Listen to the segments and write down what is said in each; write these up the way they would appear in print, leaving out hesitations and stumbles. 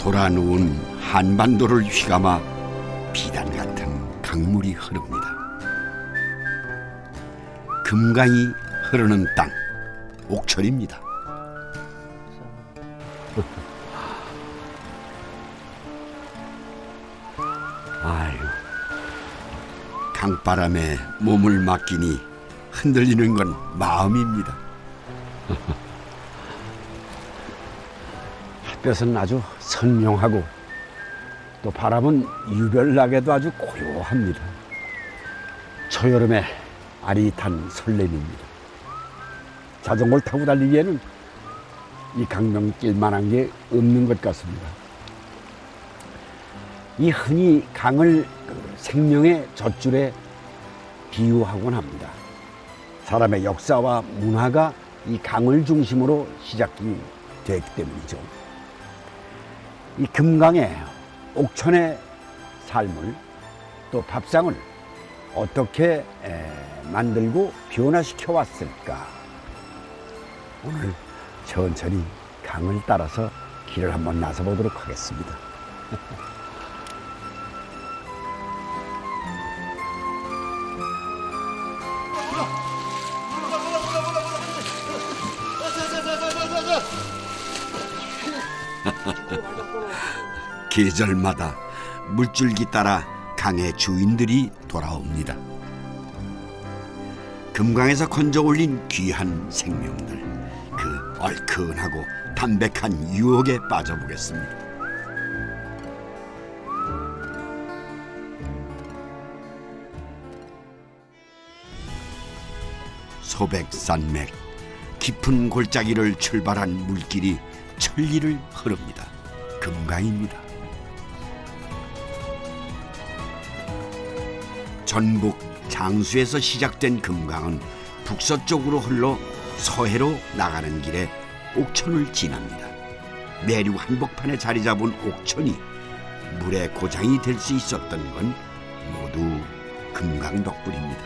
돌아누운 한반도를 휘감아 비단 같은 강물이 흐릅니다. 금강이 흐르는 땅, 옥천입니다. 아유, 강바람에 몸을 맡기니 흔들리는 건 마음입니다. 햇볕은 아주 선명하고 또 바람은 유별나게도 아주 고요합니다. 초여름의 아릿한 설렘입니다. 자전거를 타고 달리기에는 이 강명길만한 게 없는 것 같습니다. 이 흔히 강을 생명의 젖줄에 비유하곤 합니다. 사람의 역사와 문화가 이 강을 중심으로 시작이 됐기 때문이죠. 이 금강의 옥천의 삶을 또 밥상을 어떻게 만들고 변화시켜 왔을까? 오늘 천천히 강을 따라서 길을 한번 나서 보도록 하겠습니다. 계절마다 물줄기 따라 강의 주인들이 돌아옵니다. 금강에서 건져 올린 귀한 생명들, 그 얼큰하고 담백한 유혹에 빠져보겠습니다. 소백산맥 깊은 골짜기를 출발한 물길이 천리를 흐릅니다. 금강입니다. 전북 장수에서 시작된 금강은 북서쪽으로 흘러 서해로 나가는 길에 옥천을 지납니다. 내륙 한복판에 자리 잡은 옥천이 물의 고장이 될 수 있었던 건 모두 금강 덕분입니다.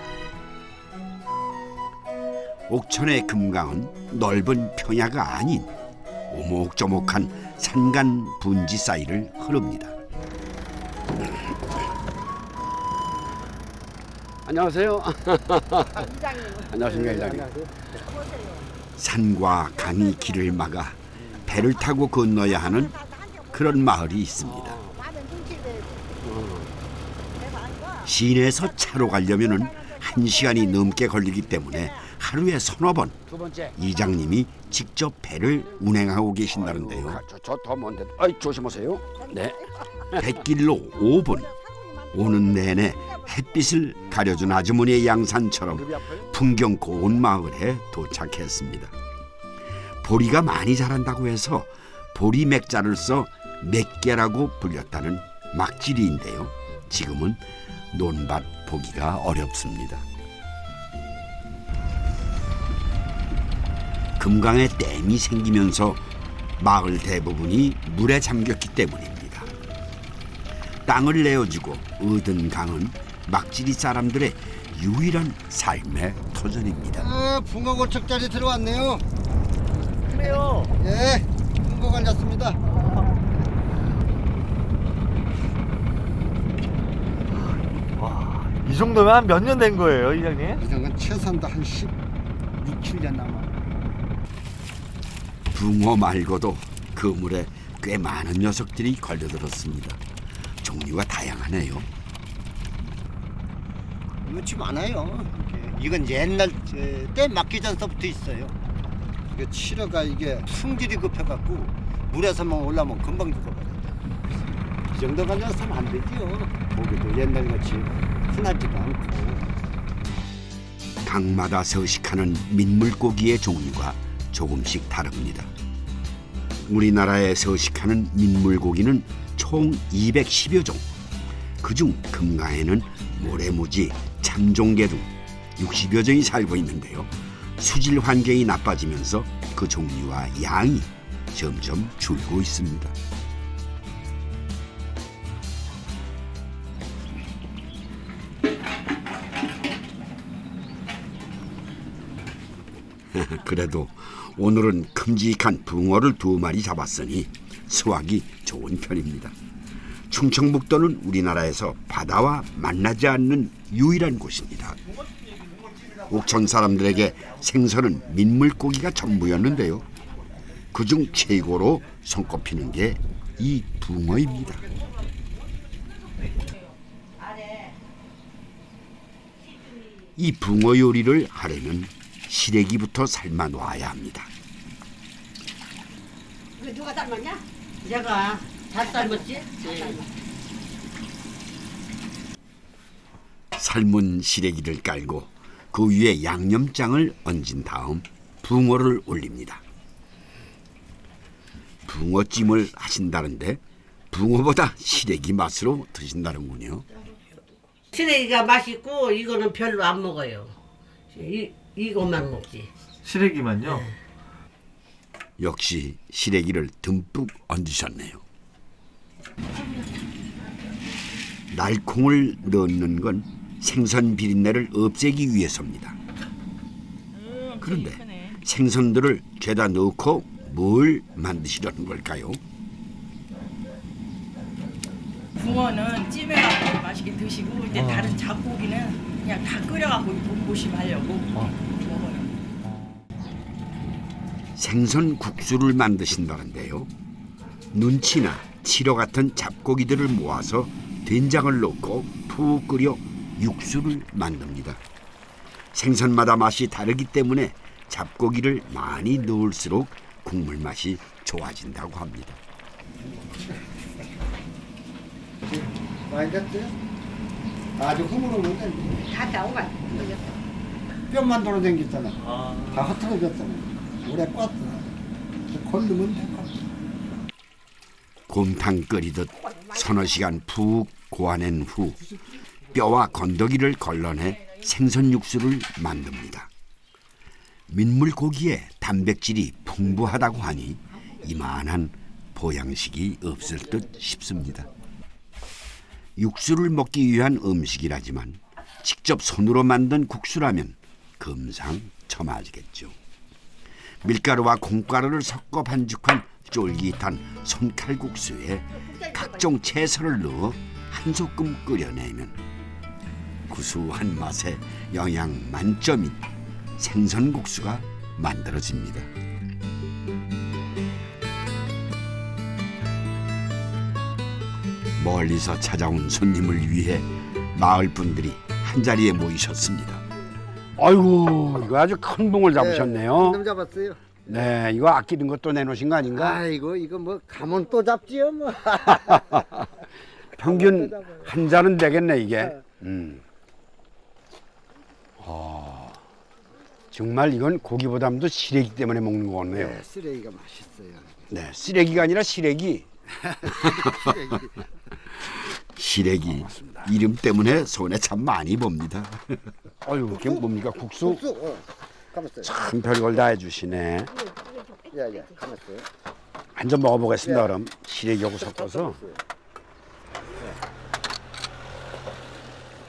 옥천의 금강은 넓은 평야가 아닌 오목조목한 산간 분지 사이를 흐릅니다. 안녕하세요. 이장님. 안녕하십니까, 이장님. 산과 강이 길을 막아 배를 타고 건너야 하는 그런 마을이 있습니다. 시내에서 차로 가려면은 1시간이 넘게 걸리기 때문에 하루에 서너 번 이장님이 직접 배를 운행하고 계신다는데요. 저더 먼데, 조심하세요. 네. 뱃길로 5분. 오는 내내 햇빛을 가려준 아주머니의 양산처럼 풍경 고운 마을에 도착했습니다. 보리가 많이 자란다고 해서 보리 맥자를 써 맥개라고 불렸다는 막지리인데요. 지금은 논밭 보기가 어렵습니다. 금강에 댐이 생기면서 마을 대부분이 물에 잠겼기 때문입니다. 땅을 내어주고 얻은 강은 막지리 사람들의 유일한 삶의 터전입니다. 붕어고척자리 들어왔네요. 그래요. 예, 붕어 걸렸습니다. 이 정도면 한 몇 년 된 거예요, 이장님? 이정은 최소한도 한 16, 7년 남아. 붕어 말고도 그물에 꽤 많은 녀석들이 걸려들었습니다. 종류가 다양하네요. 이거 많아요. 이건 옛날 때 막기 전서부터 있어요. 이게 치료가 이게 승질이 급해갖고 물에서만 올라오면 금방 죽어버려요. 이 정도 가져서는 안 되지요. 고기도 옛날같이 흔하지도 않고. 강마다 서식하는 민물고기의 종류가 조금씩 다릅니다. 우리나라에 서식하는 민물고기는 총 210여 종. 그중 금강에는 모래무지, 참종개 등 60여 종이 살고 있는데요. 수질 환경이 나빠지면서 그 종류와 양이 점점 줄고 있습니다. 그래도 오늘은 큼직한 붕어를 2마리 잡았으니 수확이 좋은 편입니다. 충청북도는 우리나라에서 바다와 만나지 않는 유일한 곳입니다. 옥천 사람들에게 생선은 민물고기가 전부였는데요. 그중 최고로 손꼽히는 게 이 붕어입니다. 이 붕어 요리를 하려면 시래기부터 삶아 놔야 합니다. 이거 누가 닮았냐? 내가 잘 삶았지? 삶은 시래기를 깔고 그 위에 양념장을 얹은 다음 붕어를 올립니다. 붕어찜을 하신다는데 붕어보다 시래기 맛으로 드신다는군요. 시래기가 맛있고 이거는 별로 안 먹어요. 이것만 먹지. 시래기만요? 역시 시래기를 듬뿍 얹으셨네요. 날콩을 넣는 건 생선 비린내를 없애기 위해서입니다. 그런데 생선들을 죄다 넣고 뭘 만드시려는 걸까요? 붕어는 찜해갖고 맛있게 드시고 이제 다른 잡고기는 그냥 다 끓여갖고 보심하려고 먹어요. 생선 국수를 만드신다는데요. 눈치나 치러 같은 잡고기들을 모아서 된장을 넣고 푹 끓여 육수를 만듭니다. 생선마다 맛이 다르기 때문에 잡고기를 많이 넣을수록 국물 맛이 좋아진다고 합니다. 많이 됐어요? 아주 흐물흐물한데 다 나오가. 뼈만 돌아다녔잖아. 다 흩어졌잖아. 오래 껐어. 걸르면 돼. 곰탕 끓이듯 서너 시간 푹 고아낸 후 뼈와 건더기를 걸러내 생선 육수를 만듭니다. 민물고기에 단백질이 풍부하다고 하니 이만한 보양식이 없을 듯 싶습니다. 육수를 먹기 위한 음식이라지만 직접 손으로 만든 국수라면 금상첨화지겠죠. 밀가루와 콩가루를 섞어 반죽한 쫄깃한 손칼국수에 각종 채소를 넣어 한 소끔 끓여내면 구수한 맛에 영양 만점인 생선국수가 만들어집니다. 멀리서 찾아온 손님을 위해 마을 분들이 한자리에 모이셨습니다. 아이고 이거 아주 큰 붕어를 잡으셨네요. 좀 잡았어요. 네, 이거 아끼는 것도 내놓으신 거 아닌가? 아이고 이거 뭐 가면 또 잡지요 뭐. 평균 한 잔은 되겠네 이게. 정말 이건 고기보다도 시래기 때문에 먹는 거네요. 네, 쓰레기가 맛있어요. 네, 쓰레기가 아니라 시래기. 시래기 이름 때문에 손에 참 많이 봅니다. 아유, 이게 뭡니까 국수? 국수, 가만있어요. 참 별걸 다 해주시네. 예, 가만있어요. 한 점 먹어보겠습니다. 그럼 시래기하고 섞어서.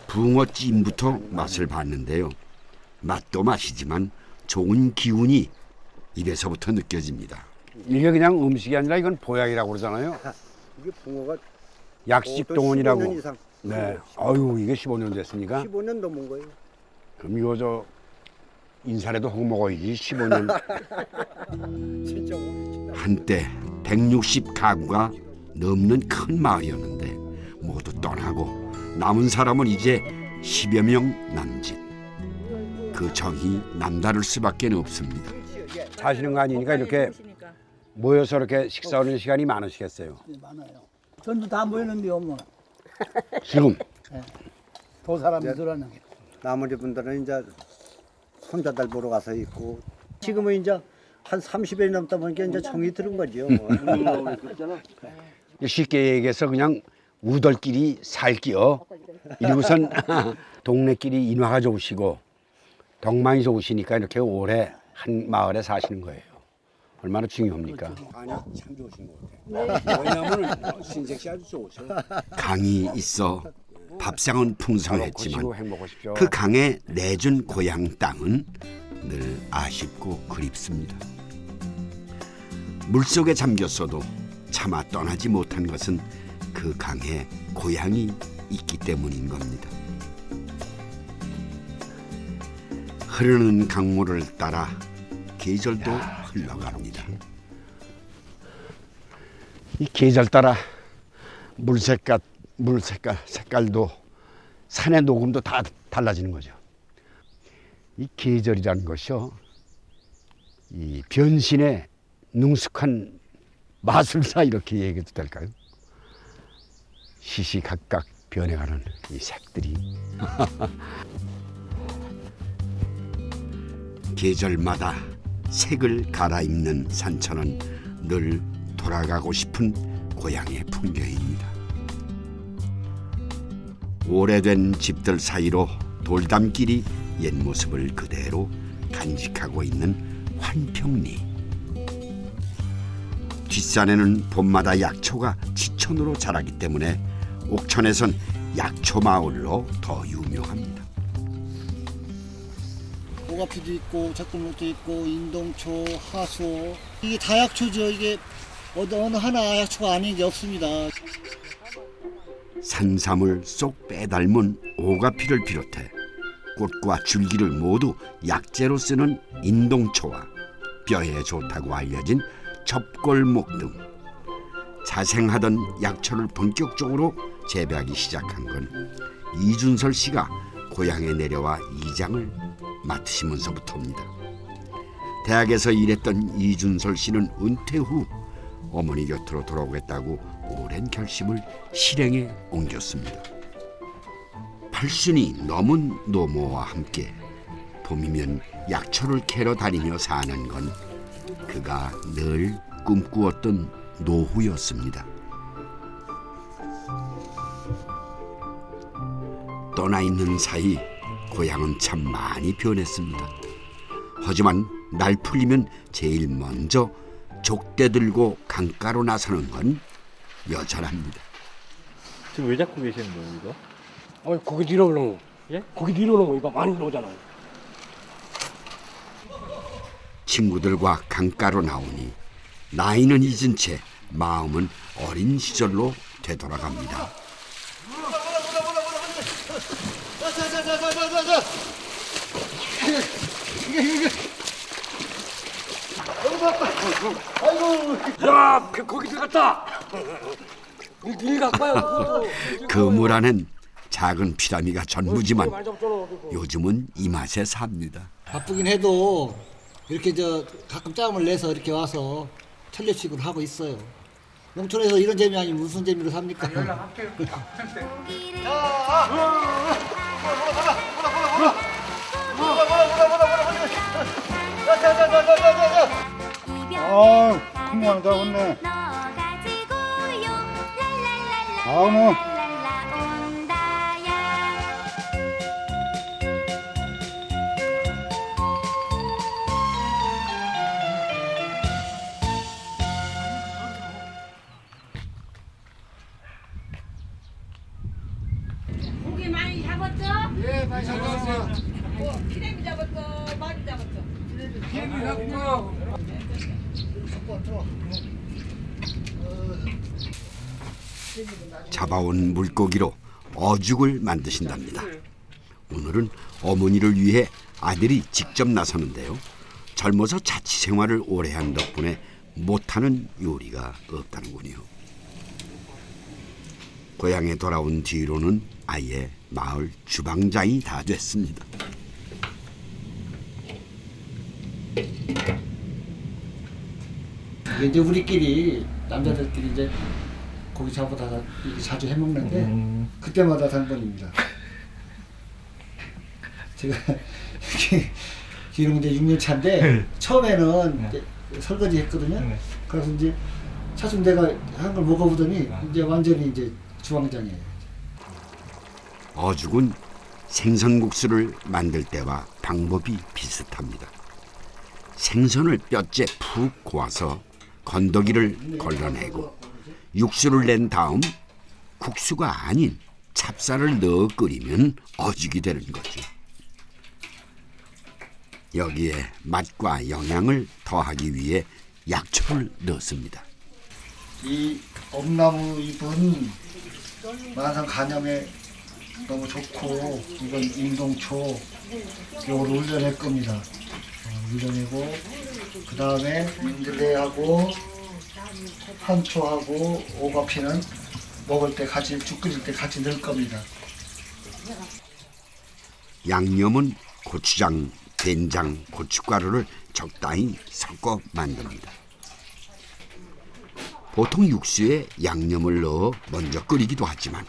붕어찜부터 맛을 봤는데요. 맛도 맛이지만 좋은 기운이 입에서부터 느껴집니다. 이게 그냥 음식이 아니라 이건 보약이라고 그러잖아요. 이게 붕어가 약식 또 동원이라고. 15년 이상. 네. 아유, 이게 15년 됐습니까? 15년 넘은 거예요. 그럼 이거 저 인사라도 하고 먹어야지 15년. 진짜 오래. 한때 160가구가 넘는 큰 마을이었는데 모두 떠나고 남은 사람은 이제 10여 명 남짓. 그 정이 남다를 수밖에 없습니다. 사시는 거 아니니까 이렇게 모여서 이렇게 식사하는 시간이 많으시겠어요. 많아요. 전부 다 모였는데요, 뭐. 지금 두 사람이 들어가는. 나머지 분들은 이제 손자들 보러 가서 있고 지금은 이제 한 30일 넘다 보니까 이제 정이 들은 거죠. 쉽게 얘기해서 그냥 우덜끼리 살기요. 이리고선 동네끼리 인화가 좋으시고 덕망이 좋으시니까 이렇게 오래 한 마을에 사시는 거예요. 얼마나 중요합니까? 아니요, 참 좋으신 것 같아요. 왜냐하면 신색 씨 아주 좋으셔. 강이 있어 밥상은 풍성했지만 행복하십시오. 그 강에 내준 고향 땅은 늘 아쉽고 그립습니다. 물속에 잠겼어도 차마 떠나지 못한 것은 그 강에 고향이 있기 때문인 겁니다. 흐르는 강물을 따라 계절도 흘러갑니다. 이 계절 따라 물 색깔도 산의 녹음도 다 달라지는 거죠. 이 계절이라는 것이요, 이 변신의 능숙한 마술사 이렇게 얘기해도 될까요? 시시각각 변해가는 이 색들이 계절마다 색을 갈아입는 산천은 늘 돌아가고 싶은 고향의 풍경입니다. 오래된 집들 사이로 돌담길이 옛 모습을 그대로 간직하고 있는 환평리. 뒷산에는 봄마다 약초가 지천으로 자라기 때문에 옥천에선 약초 마을로 더 유명합니다. 오가피도 있고 적금목도 있고 인동초, 하수 이게 다 약초죠. 이게 어느 하나 약초가 아닌 게 없습니다. 산삼을 쏙 빼닮은 오가피를 비롯해 꽃과 줄기를 모두 약재로 쓰는 인동초와 뼈에 좋다고 알려진 접골목 등 자생하던 약초를 본격적으로 재배하기 시작한 건 이준설 씨가 고향에 내려와 이장을 맡으시면서부터입니다. 대학에서 일했던 이준설 씨는 은퇴 후 어머니 곁으로 돌아오겠다고 오랜 결심을 실행에 옮겼습니다. 8순이 넘은 노모와 함께 봄이면 약초를 캐러 다니며 사는 건 그가 늘 꿈꾸었던 노후였습니다. 떠나 있는 사이 고향은 참 많이 변했습니다. 하지만 날 풀리면 제일 먼저 족대 들고 강가로 나서는 건 여전합니다. 지금 왜 잡고 계시는 거예요, 이거? 아니 고기 뒤로 오는 거. 예? 고기 뒤로 오는 거 이거 많이 나오잖아요. 친구들과 강가로 나오니 나이는 잊은 채 마음은 어린 시절로 되돌아갑니다. 야, 거기 들어갔다. 일 갖고 와요. 그 물 안엔 작은 피라미가 전부지만 요즘은 이 맛에 삽니다. 바쁘긴 해도 이렇게 가끔 짬을 내서 이렇게 와서 천려치기를 하고 있어요. 농촌에서 이런 재미 아니면 무슨 재미로 삽니까? 아, 콩만 다 왔네. 아우, 고기 많이 잡았죠? 예, 많이 잡았어요. 피레미 잡았어, 많이 잡았어. 잡아온 물고기로 어죽을 만드신답니다. 오늘은 어머니를 위해 아들이 직접 나서는데요. 젊어서 자취 생활을 오래 한 덕분에 못하는 요리가 없다는군요. 고향에 돌아온 뒤로는 아예 마을 주방장이 다 됐습니다. 이제 우리끼리 남자들끼리 이제 고기 잡아다가 이렇게 자주 해먹는데 그때마다 당번입니다. 제가 지금 이제 6년 차인데 처음에는 이제 설거지 했거든요. 그래서 이제 차츰 내가 한 걸 먹어보더니 이제 완전히 이제 주방장이에요. 어죽은 생선국수를 만들 때와 방법이 비슷합니다. 생선을 뼈째 푹 고아서 건더기를 걸러내고 육수를 낸 다음 국수가 아닌 찹쌀을 넣어 끓이면 어죽이 되는 거죠. 여기에 맛과 영양을 더하기 위해 약초를 넣습니다. 이 엄나무 잎은 만성 간염에 너무 좋고 이건 임동초 요걸 올려낼 겁니다. 올려내고 그 다음에 민들레하고 한초하고 오가피는 먹을 때 같이 죽 끓일 때 같이 넣을 겁니다. 양념은 고추장, 된장, 고춧가루를 적당히 섞어 만듭니다. 보통 육수에 양념을 넣어 먼저 끓이기도 하지만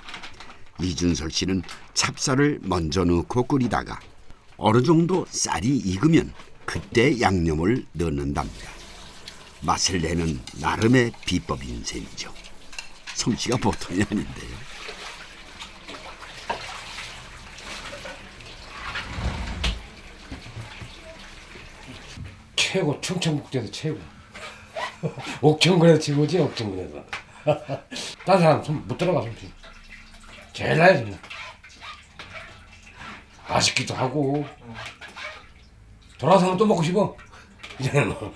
이준설 씨는 찹쌀을 먼저 넣고 끓이다가 어느 정도 쌀이 익으면 그때 양념을 넣는답니다. 맛을 내는 나름의 비법인 셈이죠. 솜씨가 보통이 아닌데요. 최고 충청북도에서 최고. 옥천군에서 최고지 옥천군에서. 다른 사람 손 못 들어가 손. 제일 나야 지 맛있기도 하고. 돌아서면 또 먹고 싶어. 이제는 뭐.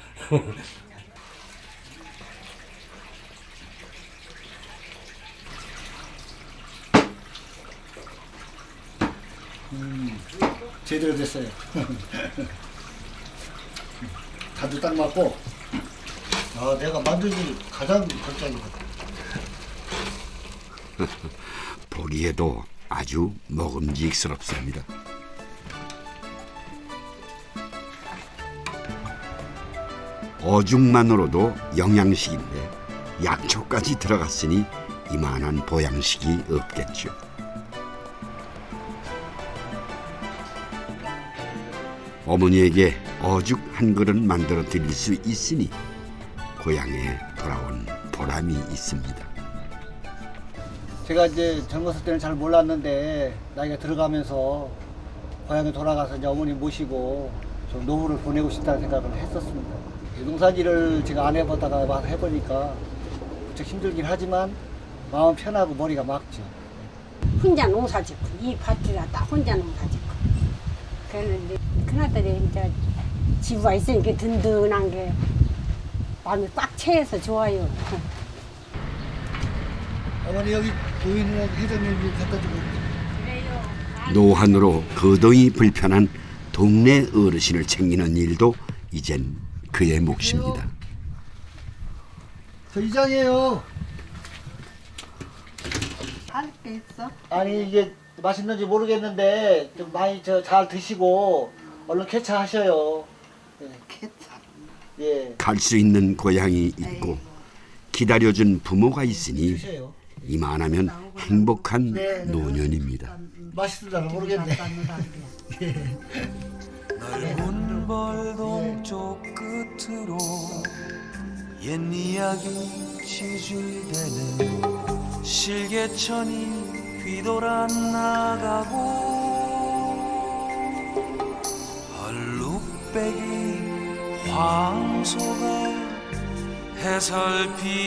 제대로 됐어요. 간도 딱 맞고 내가 만들기 가장 걸작이거든. 보기에도 아주 먹음직스럽습니다. 어죽만으로도 영양식인데 약초까지 들어갔으니 이만한 보양식이 없겠죠. 어머니에게 어죽 한 그릇 만들어 드릴 수 있으니 고향에 돌아온 보람이 있습니다. 제가 이제 젊었을 때는 잘 몰랐는데 나이가 들어가면서 고향에 돌아가서 이제 어머니 모시고 좀 노후를 보내고 싶다는 생각을 했었습니다. 농사일을 제가 안 해보다가 와서 해보니까 무척 힘들긴 하지만 마음 편하고 머리가 맑죠. 혼자 농사 짓고 이 밭이라 딱 혼자 농사 짓고 그랬는데 그날따라 이제 지부가 있으니까 든든한 게 마음이 꽉 채여서 좋아요. 어머니 여기 노인이랑 회장님 갖다 주고. 노환으로 거동이 불편한 동네 어르신을 챙기는 일도 이젠 그의 몫입니다. 저 이장이에요. 할 게 있어? 아니 이게 맛있는지 모르겠는데 좀 많이 잘 드시고 얼른 쾌차하셔요. 괜찮아. 예. 갈 수 있는 고향이 있고 기다려준 부모가 있으니 드세요. 이만하면 행복한 노년입니다. 맛있을라나 모르겠네. 넓은 벌동쪽 끝으로 옛 이야기 지줄대는 실개천이 뒤돌아 나가고 얼룩배기 황소가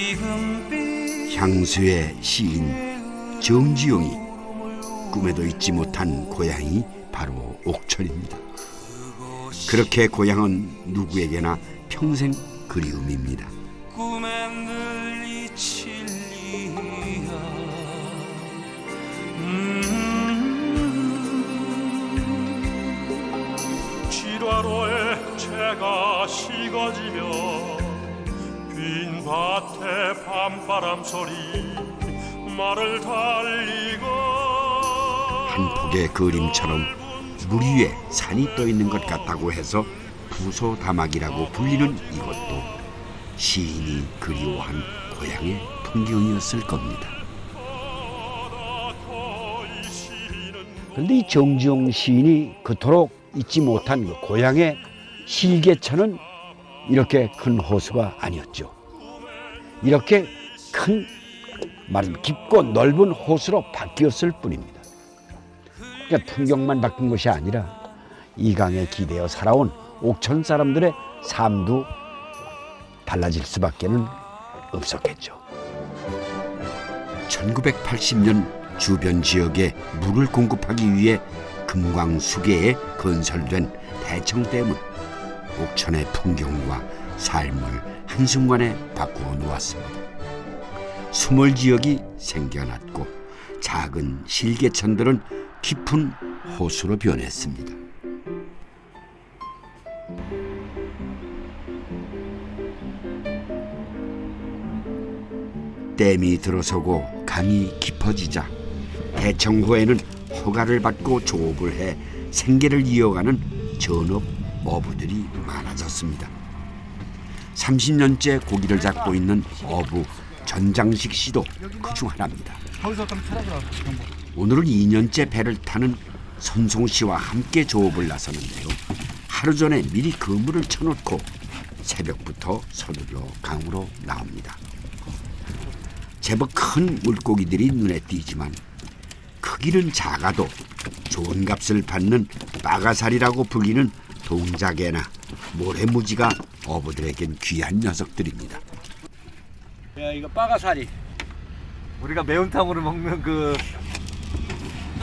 해설비금빛 향수의 시인 정지용이 꿈에도 잊지 못한 고향이 바로 옥천입니다. 그렇게 고향은 누구에게나 평생 그리움입니다. 꿈에 늘 잊힐 리야 지화로에 채가 식어지며 빈 밭에 밤바람 소리 말을 달리고 한 폭의 그림처럼 물 위에 산이 떠 있는 것 같다고 해서 부소다막이라고 불리는 이것도 시인이 그리워한 고향의 풍경이었을 겁니다. 그런데 이 정지용 시인이 그토록 잊지 못한 그 고향의 실개천은 이렇게 큰 호수가 아니었죠. 이렇게 큰 말은 깊고 넓은 호수로 바뀌었을 뿐입니다. 그러니까 풍경만 바뀐 것이 아니라 이강에 기대어 살아온 옥천 사람들의 삶도 달라질 수밖에는 없었겠죠. 1980년 주변 지역에 물을 공급하기 위해 금광수계에 건설된 대청댐은 옥천의 풍경과 삶을 한순간에 바꾸어 놓았습니다. 수몰 지역이 생겨났고 작은 실개천들은 깊은 호수로 변했습니다. 댐이 들어서고 강이 깊어지자 대청호에는 허가를 받고 조업을 해 생계를 이어가는 전업 어부들이 많아졌습니다. 30년째 고기를 잡고 있는 어부 전장식 씨도 그중 하나입니다. 오늘은 2년째 배를 타는 선송 씨와 함께 조업을 나섰는데요. 하루 전에 미리 그물을 쳐놓고 새벽부터 서둘러 강으로 나옵니다. 제법 큰 물고기들이 눈에 띄지만 크기는 작아도 좋은 값을 받는 빠가살이라고 불리는 동작에나 모래무지가 어부들에겐 귀한 녀석들입니다. 야, 이거 빠가사리. 우리가 매운탕으로 먹는 그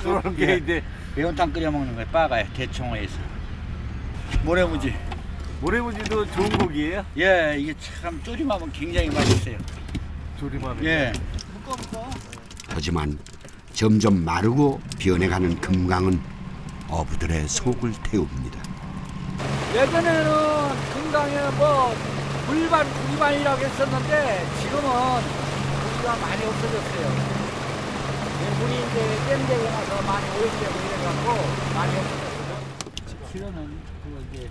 그런 게 이제 매운탕 끓여 먹는 거야, 빠가야. 대청호에서. 모래무지. 모래무지도 좋은 고기예요? 예, 이게 참 조림하면 굉장히 맛있어요. 조림하면. 예. 하지만 점점 마르고 변해가는 금강은 어부들의 속을 태웁니다. 예전에는 금강에 뭐 물반이라고 했었는데 지금은 물이 많이 없어졌어요. 물이 이제 댐되고 나서 많이 오염되고 이래갖고 많이 없어졌어요. 실은 이제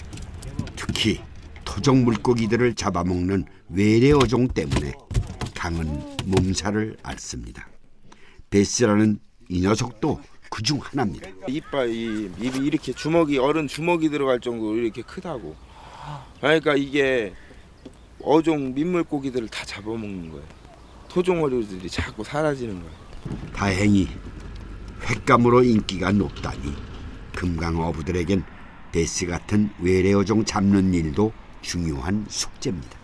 특히 토종 물고기들을 잡아먹는 외래 어종 때문에 강은 몸살을 앓습니다. 베스라는 이 녀석도 그중 하나입니다. 입이 이렇게 주먹이 어른 주먹이 들어갈 정도로 이렇게 크다고. 그러니까 이게 어종 민물고기들을 다 잡아먹는 거예요. 토종 어류들이 자꾸 사라지는 거예요. 다행히 횟감으로 인기가 높다니 금강 어부들에겐 베스 같은 외래 어종 잡는 일도 중요한 숙제입니다.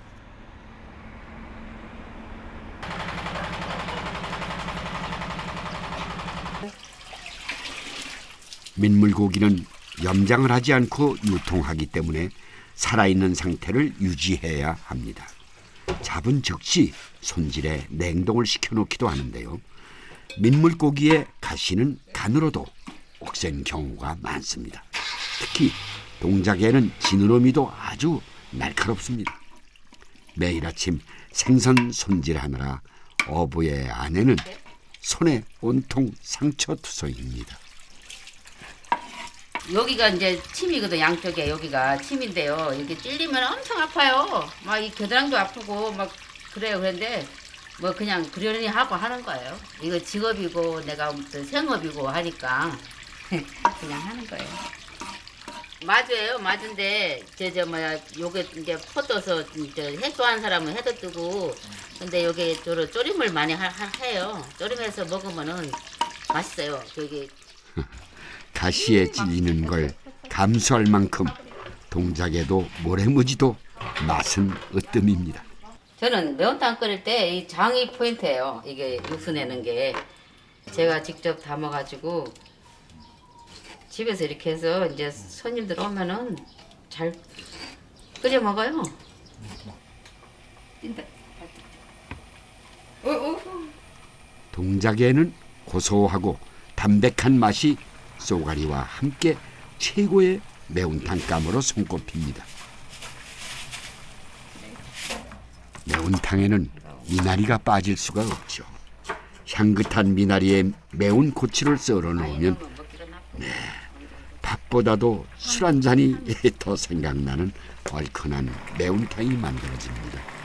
민물고기는 염장을 하지 않고 유통하기 때문에 살아있는 상태를 유지해야 합니다. 잡은 즉시 손질해 냉동을 시켜놓기도 하는데요. 민물고기의 가시는 간으로도 억센 경우가 많습니다. 특히 동작에는 지느러미도 아주 날카롭습니다. 매일 아침 생선 손질하느라 어부의 아내는 손에 온통 상처투성입니다. 여기가 이제 침이거든. 양쪽에 여기가 침인데요. 이게 찔리면 엄청 아파요. 막 이 겨드랑이도 아프고 막 그래요. 그런데 뭐 그냥 그러려니 하고 하는 거예요. 이거 직업이고 내가 무슨 생업이고 하니까 그냥 하는 거예요. 마주예요. 마주인데 저 뭐야 요게 이제 퍼떠서 이제 해소하는 사람은 해도 뜨고 근데 요게 조림을 많이 해요. 조림해서 먹으면은 맛있어요. 여기 가시에 찔리는 걸 감수할 만큼 동작에도 모래무지도 맛은 으뜸입니다. 저는 매운탕 끓일 때 이 장이 포인트예요. 이게 육수 내는 게 제가 직접 담아가지고 집에서 이렇게 해서 이제 손님들 오면은 잘 끓여 먹어요. 동작에는 고소하고 담백한 맛이 쏘가리와 함께 최고의 매운탕감으로 손꼽힙니다. 매운탕에는 미나리가 빠질 수가 없죠. 향긋한 미나리에 매운 고추를 썰어 넣으면 밥보다도 술 한 잔이 더 생각나는 얼큰한 매운탕이 만들어집니다.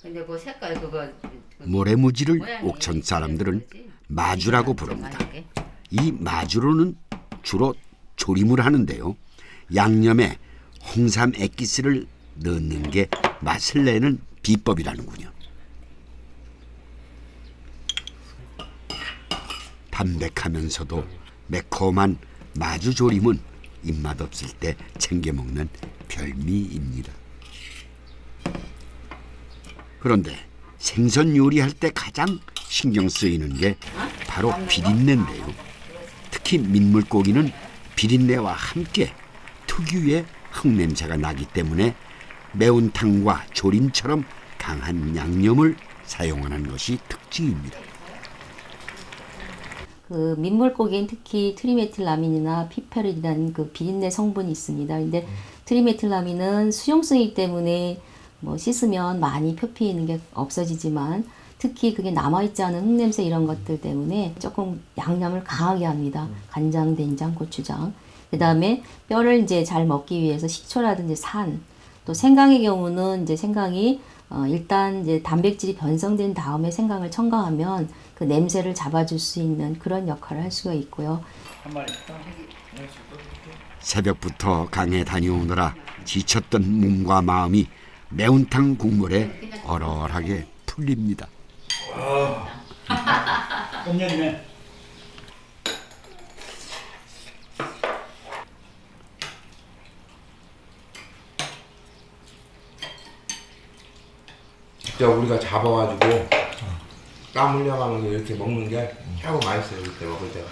근데 그 색깔 그거 모래무지를 옥천 사람들은 마주라고 부릅니다. 이 마주로는 주로 조림을 하는데요. 양념에 홍삼 액기스를 넣는 게 맛을 내는 비법이라는군요. 담백하면서도 매콤한 마주조림은 입맛 없을 때 챙겨 먹는 별미입니다. 그런데 생선 요리할 때 가장 신경 쓰이는 게 바로 비린내인데요. 특히 민물고기는 비린내와 함께 특유의 흙냄새가 나기 때문에 매운탕과 조림처럼 강한 양념을 사용하는 것이 특징입니다. 그 민물고기엔 특히 트리메틸라민이나 피페린이라는 그 비린내 성분이 있습니다. 근데 트리메틸라민은 수용성이기 때문에 뭐 씻으면 많이 표피하는 게 없어지지만 특히 그게 남아있지 않은 흙냄새 이런 것들 때문에 조금 양념을 강하게 합니다. 간장, 된장, 고추장. 그 다음에 뼈를 이제 잘 먹기 위해서 식초라든지 산, 또 생강의 경우는 이제 생강이 일단 이제 단백질이 변성된 다음에 생강을 첨가하면 그 냄새를 잡아줄 수 있는 그런 역할을 할 수가 있고요. 새벽부터 강에 다녀오느라 지쳤던 몸과 마음이 매운탕 국물에 얼얼하게 풀립니다. 끝내주네. 직접 우리가 잡아가지고 땀 흘려가면서 이렇게 먹는 게 최고 맛있어요. 이렇게 먹을 때가.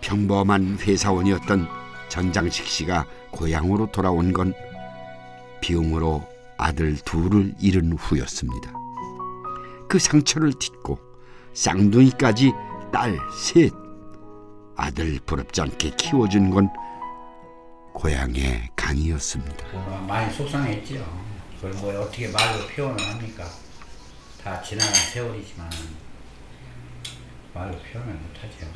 평범한 회사원이었던 전장식 씨가 고향으로 돌아온 건 비용으로 아들 둘을 잃은 후였습니다. 그 상처를 딛고 쌍둥이까지 딸 셋, 아들 부럽지 않게 키워준 건 고향의 강이었습니다. 많이 속상했죠. 그걸 뭐 어떻게 말로 표현을 합니까? 다 지나간 세월이지만 말로 표현을 못하죠.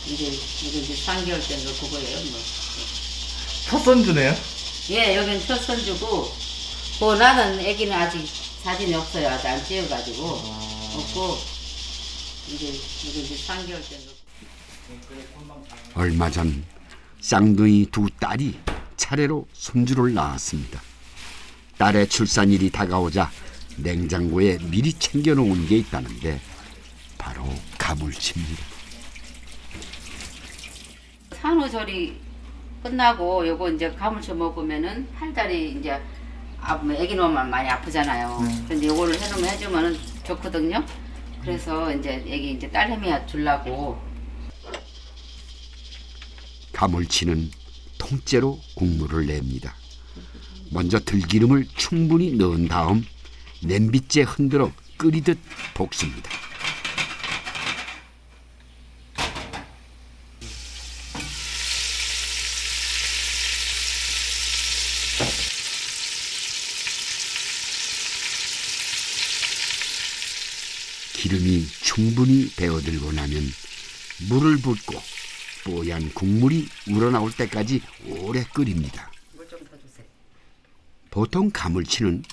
이게 3개월 정도 그거예요. 뭐. 첫 손주네요? 예, 여기는 첫 손주고, 뭐 나는 아기는 아직 사진이 없어요. 아직 안 찍어가지고 없고 이제 3개월 정도. 얼마 전 쌍둥이 두 딸이 차례로 손주를 낳았습니다. 딸의 출산일이 다가오자 냉장고에 미리 챙겨놓은 게 있다는데 바로 가물치입니다. 산후조리 끝나고 요거 이제 가물치 먹으면은 팔다리 이제 아프면 애기 놓으면 많이 아프잖아요. 근데 요거를 해놓으면 해주면은 좋거든요. 그래서 이제 애기 이제 딸내미야 주려고. 가물치는 통째로 국물을 냅니다. 먼저 들기름을 충분히 넣은 다음 냄비째 흔들어 끓이듯 볶습니다. 기름이 충분히 배어들고 나면 물을 붓고 뽀얀 국물이 우러나올 때까지 오래 끓입니다. 보통 가물치는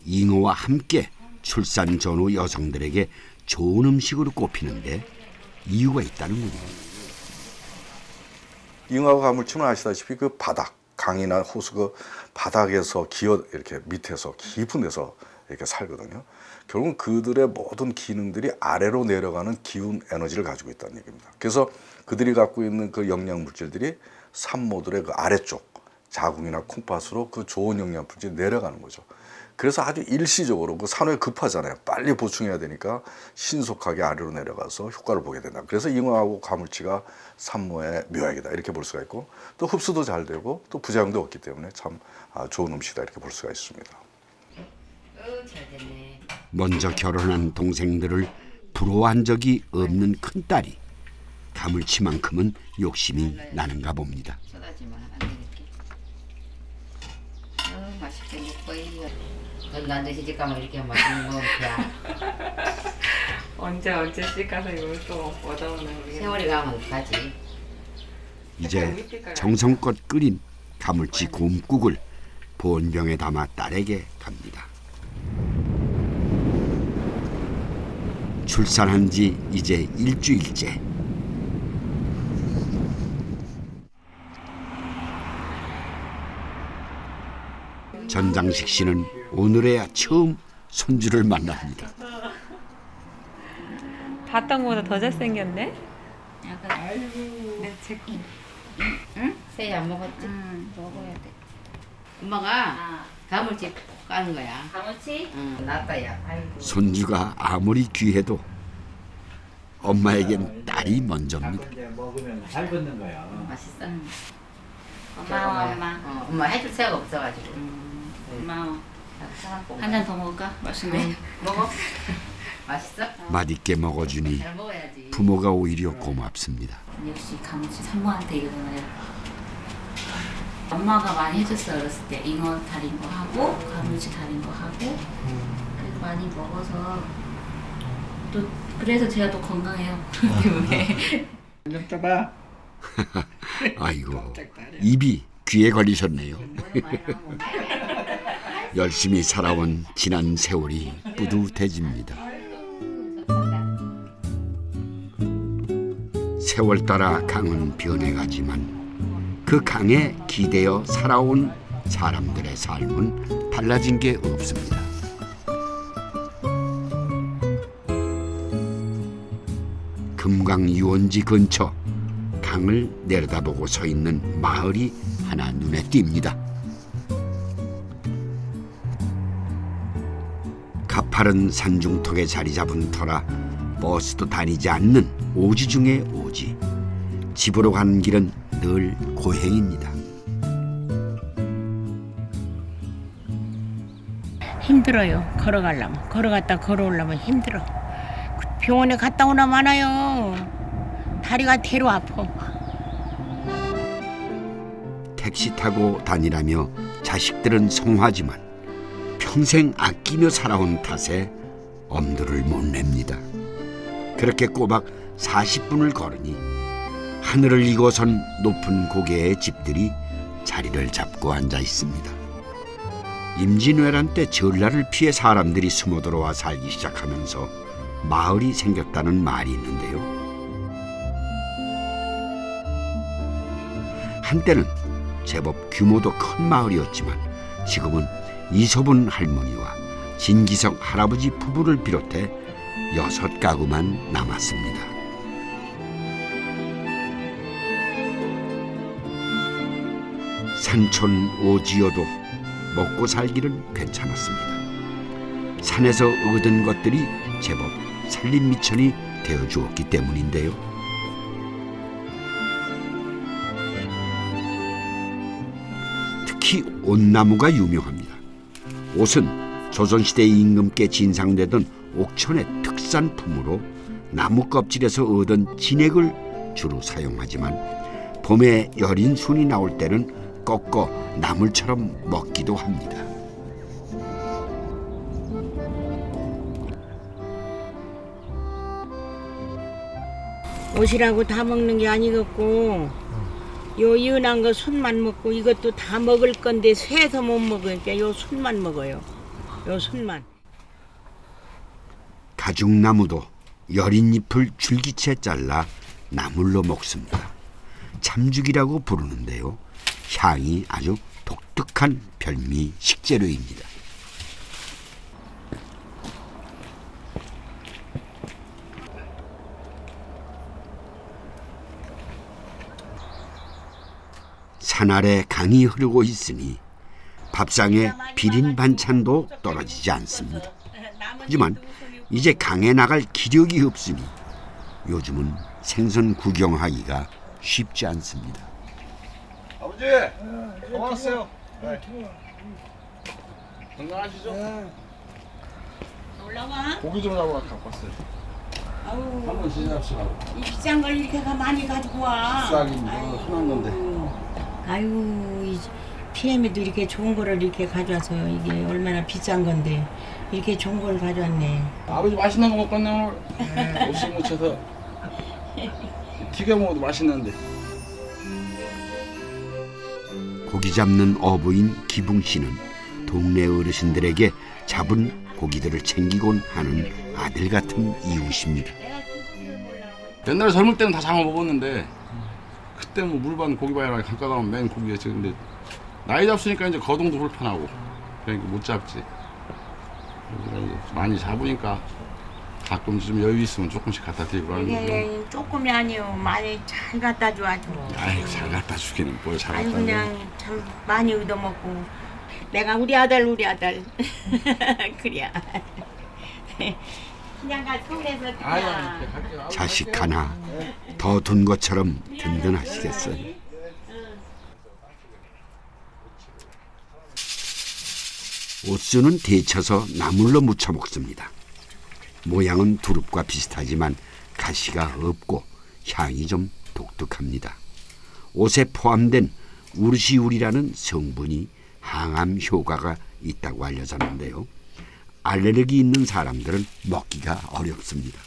잉어와 함께 출산 전후 여성들에게 좋은 음식으로 꼽히는데 이유가 있다는군요. 잉어와 가물치는 아시다시피 그 바닥, 강이나 호수 그 바닥에서 기어 이렇게 밑에서 깊은 데서 이렇게 살거든요. 결국은 그들의 모든 기능들이 아래로 내려가는 기운 에너지를 가지고 있다는 얘기입니다. 그래서 그들이 갖고 있는 그 영양 물질들이 산모들의 그 아래쪽 자궁이나 콩팥으로 그 좋은 영양 물질이 내려가는 거죠. 그래서 아주 일시적으로 그 산후에 급하잖아요. 빨리 보충해야 되니까 신속하게 아래로 내려가서 효과를 보게 된다. 그래서 잉어하고 가물치가 산모의 묘약이다 이렇게 볼 수가 있고, 또 흡수도 잘 되고 또 부작용도 없기 때문에 참 좋은 음식이다 이렇게 볼 수가 있습니다. 먼저 결혼한 동생들을 부러워한 적이 없는 큰딸이 가물치만큼은 욕심이 나는가 봅니다. 맛있게 먹고요. 나한테 시집가면 이렇게 맛있는 거 먹자. 언제씩 가서 이걸 또 얻어오는 우리. 세월이 가면 가지. 이제 정성껏 끓인 가물치 곰국을 보온병에 담아 딸에게 갑니다. 출산한 지 이제 일주일째. 전장식 씨는 오늘에야 처음 손주를 만납니다. 봤던 것보다 더 잘생겼네? 내 새끼. 응? 새야 안 먹었지? 먹어야 돼. 엄마가 가물치 까는 거야. 가물치? 응, 낫다야. 아이고. 손주가 아무리 귀해도 엄마에겐 딸이 먼저입니다. 먹으면 잘 붙는 거야. 맛있어. 고마워, 엄마. 엄마 해줄 새가 없어가지고. 고마워. 한 잔 더 먹을까? 맛있네. 먹어. 맛있어? 맛있게 먹어주니 잘 먹어야지. 부모가 오히려 고맙습니다. 역시 가물치 산모한테 이거는 엄마가 많이 해줬어. 어렸을 때 잉어 달인 거 하고 가물치 달인 거 하고 그래서 많이 먹어서 또 그래서 제가 또 건강해요. 때문에. 좀 떠봐. 아이고 입이 귀에 걸리셨네요. 열심히 살아온 지난 세월이 뿌듯해집니다. 세월 따라 강은 변해가지만 그 강에 기대어 살아온 사람들의 삶은 달라진 게 없습니다. 금강 유원지 근처 강을 내려다보고 서 있는 마을이 하나 눈에 띕니다. 가파른 산중턱에 자리 잡은 터라 버스도 다니지 않는 오지 중의 오지. 집으로 가는 길은 늘 고행입니다. 힘들어요. 걸어가려면. 걸어갔다 걸어오려면 힘들어. 병원에 갔다 오나 많아요. 다리가 대로 아파. 택시 타고 다니라며 자식들은 성화지만 평생 아끼며 살아온 탓에 엄두를 못 냅니다. 그렇게 꼬박 40분을 걸으니 하늘을 이고선 높은 고개의 집들이 자리를 잡고 앉아 있습니다. 임진왜란 때 전라를 피해 사람들이 숨어 들어와 살기 시작하면서 마을이 생겼다는 말이 있는데요. 한때는 제법 규모도 큰 마을이었지만 지금은 이소분 할머니와 진기석 할아버지 부부를 비롯해 6가구만 남았습니다. 산촌 오지여도 먹고 살기는 괜찮았습니다. 산에서 얻은 것들이 제법 살림미천이 되어주었기 때문인데요. 특히 온나무가 유명합니다. 옷은 조선시대 임금께 진상되던 옥천의 특산품으로 나무 껍질에서 얻은 진액을 주로 사용하지만 봄에 여린 순이 나올 때는 꺾어 나물처럼 먹기도 합니다. 옷이라고 다 먹는 게 아니겠고 요 이은한 거 순만 먹고 이것도 다 먹을 건데 새서 못 먹으니까 요 순만 먹어요. 요 순만. 가죽나무도 여린 잎을 줄기채 잘라 나물로 먹습니다. 참죽이라고 부르는데요. 향이 아주 독특한 별미 식재료입니다. 산 아래 강이 흐르고 있으니 밥상에 비린 반찬도 떨어지지 않습니다. 하지만 이제 강에 나갈 기력이 없으니 요즘은 생선 구경하기가 쉽지 않습니다. 아버지, 고맙어요. 건강하시죠? 올라와. 고기 좀 잡으러 갖고 왔어요. 아우. 한번 시작합시다. 이 비싼 걸 이렇게 많이 가지고 와. 비싸긴 뭐 흔한 건데. 아유, 이 PM에도 이렇게 좋은 거를 이렇게 가져와서 이게 얼마나 비싼 건데 이렇게 좋은 걸 가져왔네. 아버지 맛있는 거 먹겠네 오늘. 옥수수 무쳐서 튀겨 먹어도 맛있는데. 고기 잡는 어부인 기붕 씨는 동네 어르신들에게 잡은 고기들을 챙기곤 하는 아들 같은 이웃입니다. 옛날에 젊을 때는 다 장어 먹었는데 그때 뭐 물반 고기바위랑 강가 가면 맨 고기였지. 근데 나이 잡수니까 이제 거동도 불편하고 그러니까 못 잡지. 많이 잡으니까 가끔 좀 여유 있으면 조금씩 갖다 드리고 하는 거죠. 이게 조금이 아니요, 많이 잘 갖다 줘 아주. 아이 잘 갖다 주기는 뭘 잘 아니 갖다 줘. 그냥 참 많이 얻어먹고 내가 우리 아들 그래. 그냥 가 서울에서 그냥. 자식 하나 더 둔 것처럼 든든하시겠어요. 옥수는 데쳐서 나물로 무쳐 먹습니다. 모양은 두릅과 비슷하지만 가시가 없고 향이 좀 독특합니다. 옷에 포함된 우르시울이라는 성분이 항암 효과가 있다고 알려졌는데요. 알레르기 있는 사람들은 먹기가 어렵습니다.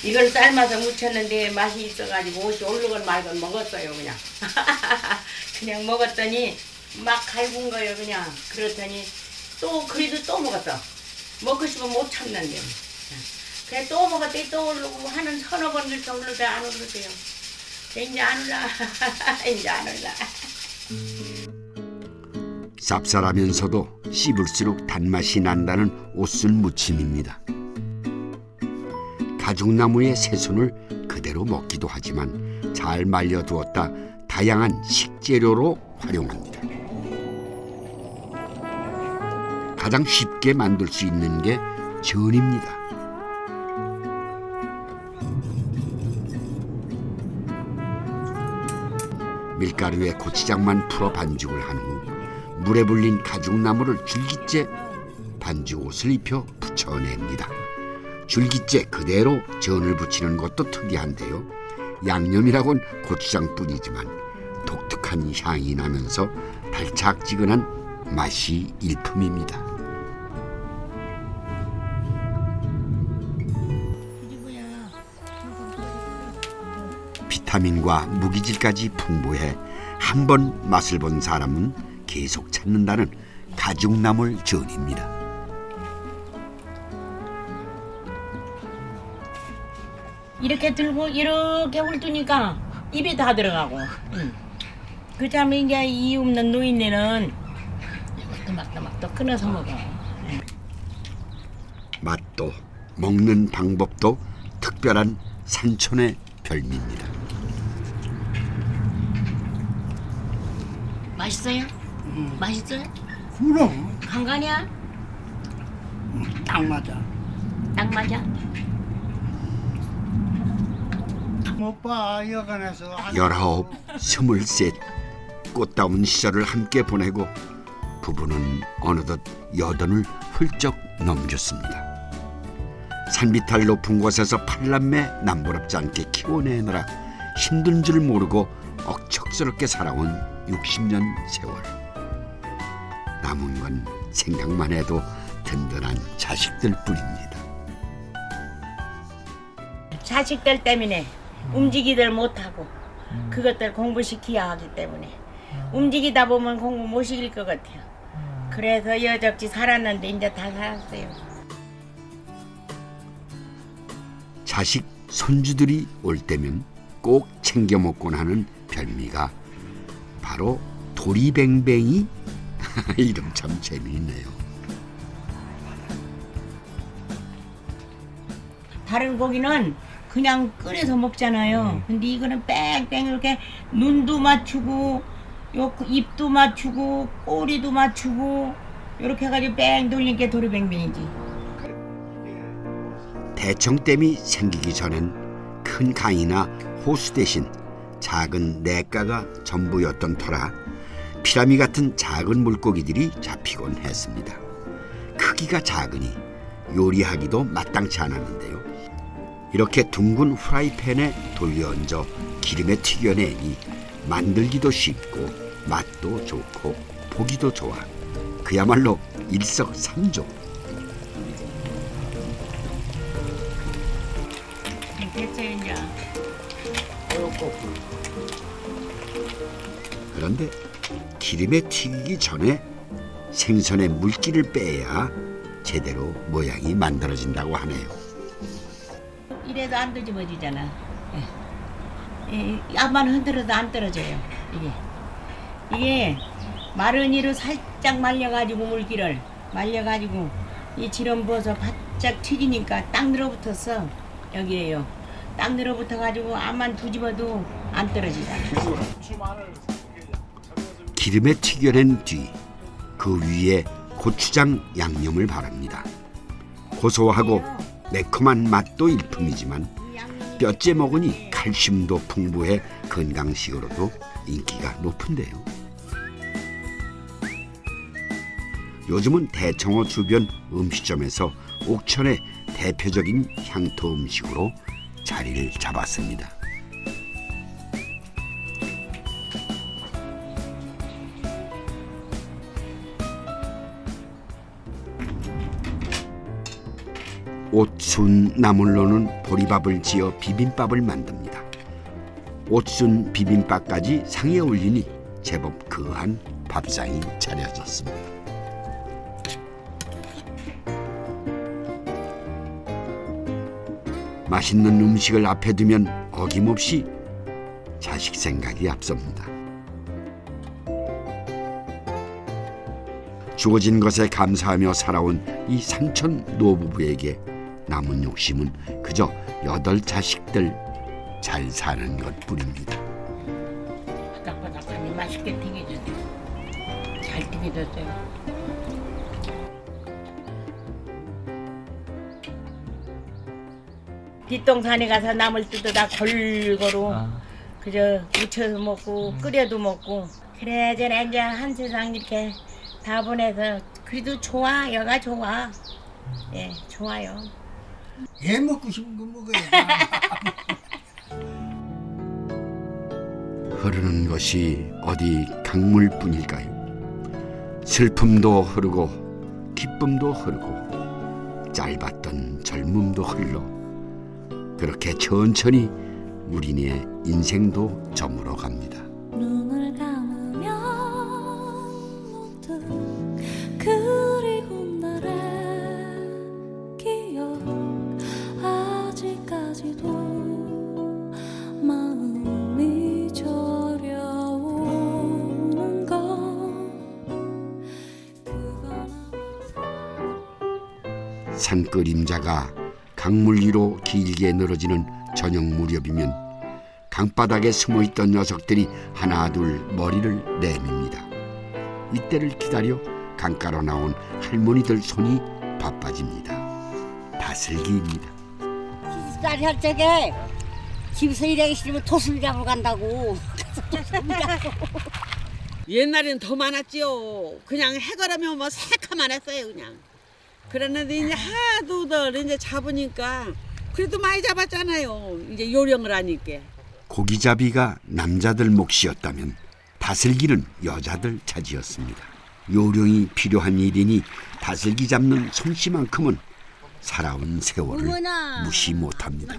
이걸 삶아서 무쳤는데 맛이 있어가지고 옷이 오르건 말건 먹었어요 그냥. 그냥 먹었더니 막 갈군 거예요 그냥. 그렇더니 또 그래도 또 먹었어. 먹고 싶으면 못 참는데. 그래 또 먹었더니 또 오르고 하는 서너 번 정도도 안 오르대요. 이제 안 올라. 이제 안 올라. 쌉쌀하면서도 씹을수록 단맛이 난다는 옥순 무침입니다. 가죽나무의 새순을 그대로 먹기도 하지만 잘 말려두었다 다양한 식재료로 활용합니다. 가장 쉽게 만들 수 있는 게 전입니다. 밀가루에 고추장만 풀어 반죽을 한 후 물에 불린 가죽나무를 줄기째 반죽옷을 입혀 붙여냅니다. 줄기째 그대로 전을 붙이는 것도 특이한데요. 양념이라곤 고추장뿐이지만 독특한 향이 나면서 달짝지근한 맛이 일품입니다. 비타민과 무기질까지 풍부해 한 번 맛을 본 사람은 계속 찾는다는 가죽나물 전입니다. 이렇게 들고 이렇게 훑으니까 입에 다 들어가고. 그 다음에 이제 이 없는 노인네는 또막또 끊어서 먹어. 맛도 먹는 방법도 특별한 산촌의 별미입니다. 맛있어요? 맛있어요? 그럼 간간이야? 딱 맞아. 딱 맞아? 오빠 여간에서 19, 23 꽃다운 시절을 함께 보내고 부부는 어느덧 80을 훌쩍 넘겼습니다. 산비탈 높은 곳에서 팔남매 남부럽지 않게 키워내느라 힘든 줄 모르고 억척스럽게 살아온 60년 세월. 남은 건 생각만 해도 든든한 자식들 뿐입니다. 자식들 때문에 움직이들 못하고 그것들 공부시켜야 하기 때문에 움직이다 보면 공부 못 시킬 것 같아요. 그래서 여적지 살았는데 이제 다 살았어요. 자식 손주들이 올 때면 꼭 챙겨 먹곤 하는 별미가 바로 도리뱅뱅이. 이름 참 재미있네요. 다른 고기는 그냥 끓여서 먹잖아요. 근데 이거는 뺑뺑 이렇게 눈도 맞추고 요 입도 맞추고 꼬리도 맞추고 이렇게 해가지고 뺑 돌린 게 도리뱅뱅이지. 대청댐이 생기기 전엔 큰 강이나 호수 대신 작은 냇가가 전부였던 터라 피라미 같은 작은 물고기들이 잡히곤 했습니다. 크기가 작으니 요리하기도 마땅치 않았는데요. 이렇게 둥근 후라이팬에 돌려얹어 기름에 튀겨내니 만들기도 쉽고 맛도 좋고 보기도 좋아. 그야말로 일석삼조. 됐어요 이제. 그런데 기름에 튀기기 전에 생선의 물기를 빼야 제대로 모양이 만들어진다고 하네요. 이래도 안 뒤집어지잖아. 앞만 흔들어도 안 떨어져요. 이게 마른이로 살짝 말려가지고 물기를 말려가지고 이 지름 부어서 바짝 튀기니까 딱 늘어붙었어. 여기에요. 딱 늘어붙어가지고 앞만 뒤집어도 안 떨어지잖아. 기름에 튀겨낸 뒤 그 위에 고추장 양념을 바릅니다. 고소하고 매콤한 맛도 일품이지만 뼈째 먹으니 칼슘도 풍부해 건강식으로도 인기가 높은데요. 요즘은 대청호 주변 음식점에서 옥천의 대표적인 향토 음식으로 자리를 잡았습니다. 옥순 나물로는 보리밥을 지어 비빔밥을 만듭니다. 옥순 비빔밥까지 상에 올리니 제법 거한 밥상이 차려졌습니다. 맛있는 음식을 앞에 두면 어김없이 자식 생각이 앞섭니다. 주어진 것에 감사하며 살아온 이 삼촌 노부부에게 남은 욕심은 그저 8자식들 잘 사는 것뿐입니다. 바닥바닥하니 맛있게 튀겨주세요. 잘 튀겨줬어요. 뒷동산에 가서 나물 뜯어다 골고루 그저 무쳐서 먹고 끓여도 먹고 그래저래 이제 한 세상 이렇게 다 보내서 그래도 좋아. 여가 좋아. 예, 좋아요. 애 먹고 싶은 거 먹어야 흐르는 것이 어디 강물뿐일까요? 슬픔도 흐르고 기쁨도 흐르고 짧았던 젊음도 흘러 그렇게 천천히 우리네 인생도 저물어 갑니다. 눈을 감으면 문득 그리운 날의 기억 아직까지도 마음이 저려오는 건 산 그림자가 강물 위로 길게 늘어지는 저녁 무렵이면 강바닥에 숨어있던 녀석들이 하나둘 머리를 내밉니다. 이때를 기다려 강가로 나온 할머니들 손이 바빠집니다. 다슬기입니다. 20살이 할 적에 집에서 일하기 싫으면 도술 잡으러 간다고. 옛날엔 더 많았지요. 그냥 해가라면 뭐 새카만 했어요 그냥. 그랬는데 이제 하도들 이제 잡으니까 그래도 많이 잡았잖아요. 이제 요령을 하니까. 고기잡이가 남자들 몫이었다면 다슬기는 여자들 차지였습니다. 요령이 필요한 일이니 다슬기 잡는 솜씨만큼은 살아온 세월을 어머나. 무시 못합니다.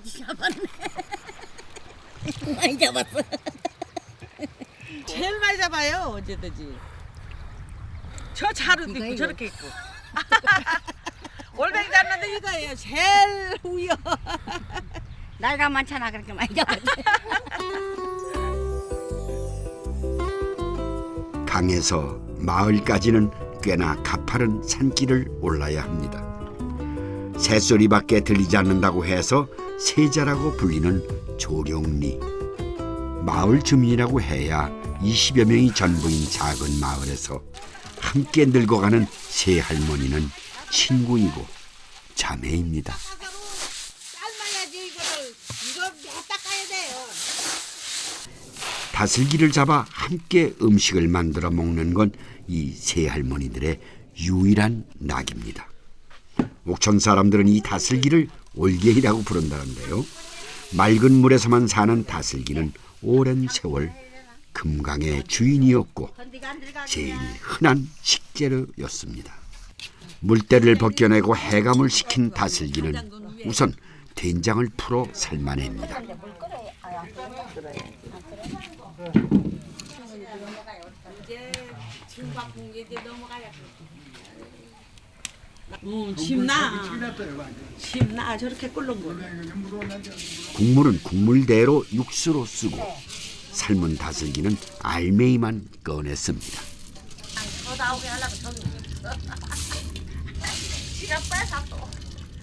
많이 잡았어. 제일 많이 잡아요 어제든지. 저 자루도 있고 이거. 저렇게 있고. 올뱅이 잡는데 이거예요 제일 후요. 나이가 많잖아 그렇게 많이 잡았지. 강에서 마을까지는 꽤나 가파른 산길을 올라야 합니다. 새소리밖에 들리지 않는다고 해서 세자라고 불리는 조룡리. 마을 주민이라고 해야 20여 명이 전부인 작은 마을에서 함께 늙어가는 세 할머니는 친구이고 자매입니다. 삶아야지 이거를. 이거 닦아야 돼요. 다슬기를 잡아 함께 음식을 만들어 먹는 건 이 세 할머니들의 유일한 낙입니다. 옥천 사람들은 이 다슬기를 올갱이라고 부른다는데요. 맑은 물에서만 사는 다슬기는 오랜 세월 금강의 주인이었고 제일 흔한 식재료였습니다. 물때를 벗겨내고 해감을 시킨 다슬기는 우선 된장을 풀어 삶아냅니다. 침나 저렇게 끓는 거. 국물은 국물대로 육수로 쓰고 삶은 다슬기는 알맹이만 꺼냈습니다.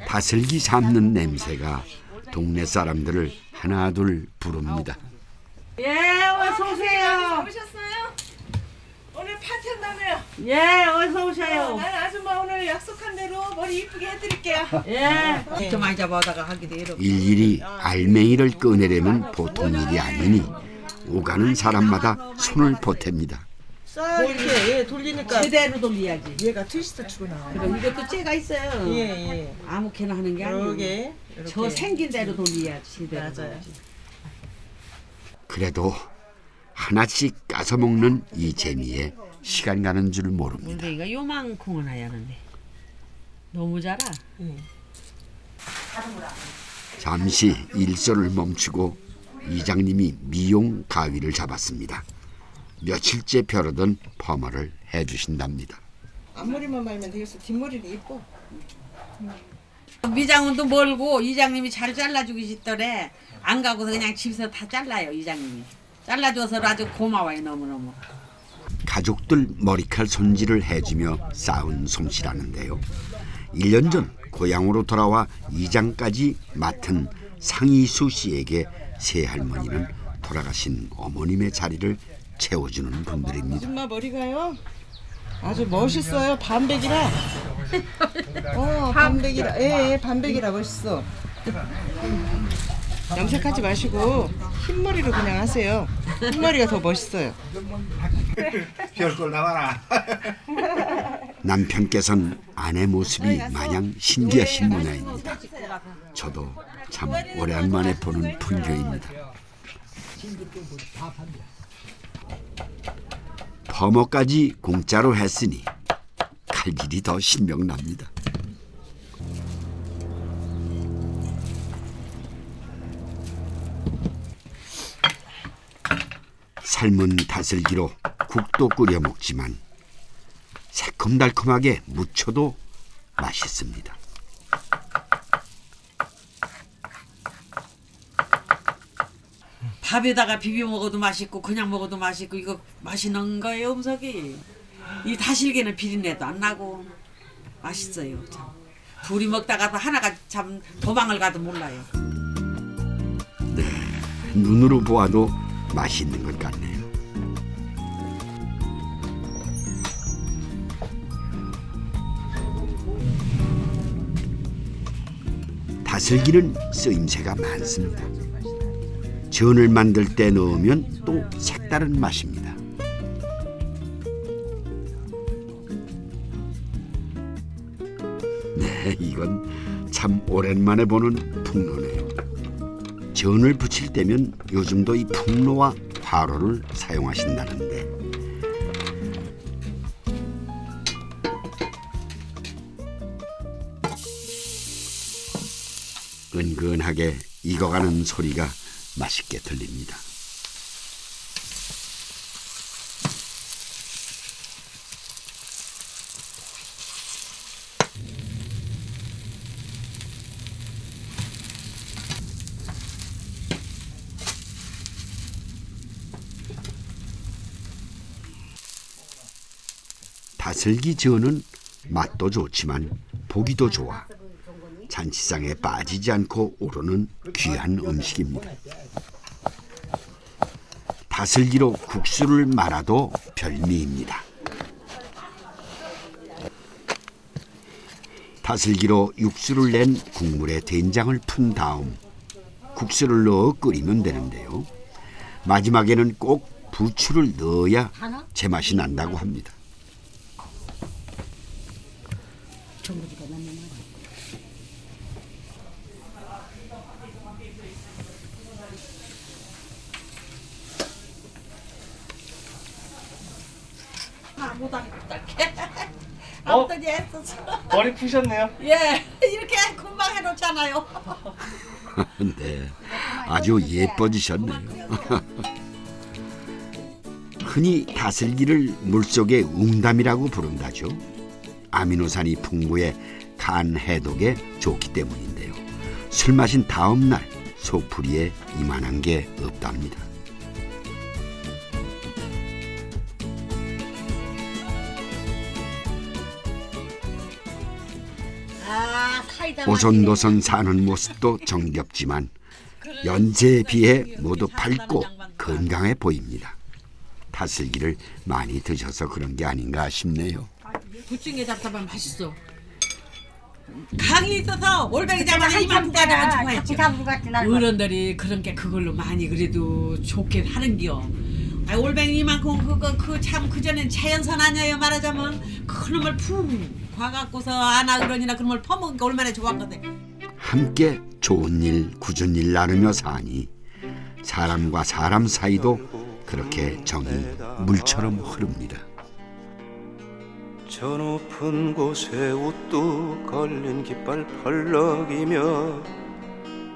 다슬기 삶는 냄새가 동네 사람들을 하나둘 부릅니다. 예, 어서 오세요. 오셨어요? 오늘 파티 한다며요? 예, 어서 오셔요. 난 아줌마 오늘 약속한 대로 머리 이쁘게 해드릴게요. 예, 좀 많이 잡아다가 하기도 이렇게. 일일이 알맹이를 꺼내려면 보통 일이 아니니 오가는 사람마다 손을 보탭니다. 싹 이렇게 돌리니까 제대로 돌려야지. 얘가 트위스트 치고 나와요. 그럼 이것도 째가 있어요. 예. 아무렇게나 하는 게 아니에요. 이렇게. 저 생긴 대로 돌려야지. 맞아요. 그래도 하나씩 까서 먹는 이 재미에 시간 가는 줄 모릅니다. 물개가 요만큼은 해야 하는데 너무 자라. 잠시 일선을 멈추고 이장님이 미용 가위를 잡았습니다. 며칠째 벼르던 퍼머를 해주신답니다. 앞머리만 말면 되겠어. 뒷머리는 이뻐. 미장원도 멀고 이장님이 잘 잘라주고 싶더래. 안 가고서 그냥 집에서 다 잘라요. 이장님이 잘라줘서 아주 고마워요. 너무너무. 가족들 머리칼 손질을 해주며 쌓은 솜씨라는데요. 1년 전 고향으로 돌아와 이장까지 맡은 상희수 씨에게 새할머니는 돌아가신 어머님의 자리를 채워주는 분들입니다. 아줌마 머리가요? 아주 멋있어요. 반백이라. 반백이라. 예, 반백이라 멋있어. 염색하지 마시고 흰머리로 그냥 하세요. 흰머리가 더 멋있어요. 별걸 나와라. 남편께서는 아내 모습이 마냥 신기하신 모양입니다. 저도 참 오랜만에 보는 풍경입니다. 퍼머까지 공짜로 했으니 칼질이 더 신명납니다. 삶은 다슬기로 국도 끓여 먹지만 새콤달콤하게 무쳐도 맛있습니다. 밥에다가 비벼 먹어도 맛있고 그냥 먹어도 맛있고 이거 맛있는 거예요. 음석이 이 다슬기는 비린내도 안 나고 맛있어요. 참. 둘이 먹다가도 하나가 참 도망을 가도 몰라요. 네, 눈으로 보아도 맛있는 것 같네요. 다슬기는 쓰임새가 많습니다. 전을 만들 때 넣으면 또 색다른 맛입니다. 네, 이건 참 오랜만에 보는 풍로네요. 전을 부칠 때면 요즘도 이 풍로와 화로를 사용하신다는데 은근하게 익어가는 소리가 맛있게 들립니다. 다슬기 전은 맛도 좋지만 보기도 좋아 잔치상에 빠지지 않고 오르는 귀한 음식입니다. 다슬기로 국수를 말아도 별미입니다. 다슬기로 육수를 낸 국물에 된장을 푼 다음 국수를 넣어 끓이면 되는데요. 마지막에는 꼭 부추를 넣어야 제맛이 난다고 합니다. 아무튼 했었어. 머리 푸셨네요? 예, 이렇게 금방 해놓잖아요. 네, 아주 예뻐지셨네요. 흔히 다슬기를 물속의 웅담이라고 부른다죠. 아미노산이 풍부해 간 해독에 좋기 때문인데요. 술 마신 다음 날 속풀이에 이만한 게 없답니다. 오손도손 사는 모습도 정겹지만 연세에 비해 모두 밝고 건강해 보입니다. 다슬기를 많이 드셔서 그런 게 아닌가 싶네요. 부침개 잡사면 맛있어. 강이 있어서 올뱅이 잡아서 이만큼 가져가면 좋아했죠. 어른들이 그런 게 그걸로 많이 그래도 좋게 하는겨. 아, 올뱅이 이만큼 그거 참 그전엔 자연산 아니에요 말하자면. 그놈을 푹 과갖고서 아나 그러니나 그놈을 퍼먹으니까 얼마나 좋았거든. 함께 좋은 일, 굳은 일 나누며 사니 사람과 사람 사이도 그렇게 정이 물처럼 흐릅니다. 저 높은 곳에 옷도 걸린 깃발 펄럭이며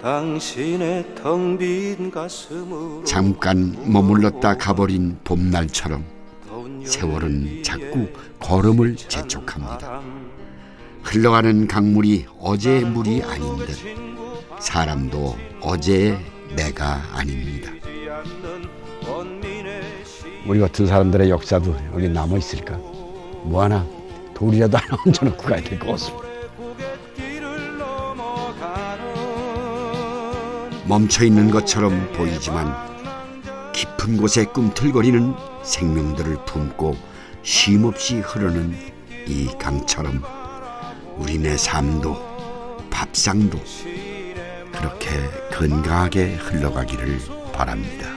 당신의 텅 빈 가슴으로 잠깐 머물렀다 가버린 봄날처럼 세월은 자꾸 걸음을 재촉합니다. 흘러가는 강물이 어제의 물이 아닌 듯 사람도 어제의 내가 아닙니다. 우리 같은 사람들의 역사도 여기 남아 있을까? 뭐 하나 돌이라도 하나 얹어놓고 가야 될 것 같습니다. 멈춰있는 것처럼 보이지만 깊은 곳에 꿈틀거리는 생명들을 품고 쉼없이 흐르는 이 강처럼 우리네 삶도 밥상도 그렇게 건강하게 흘러가기를 바랍니다.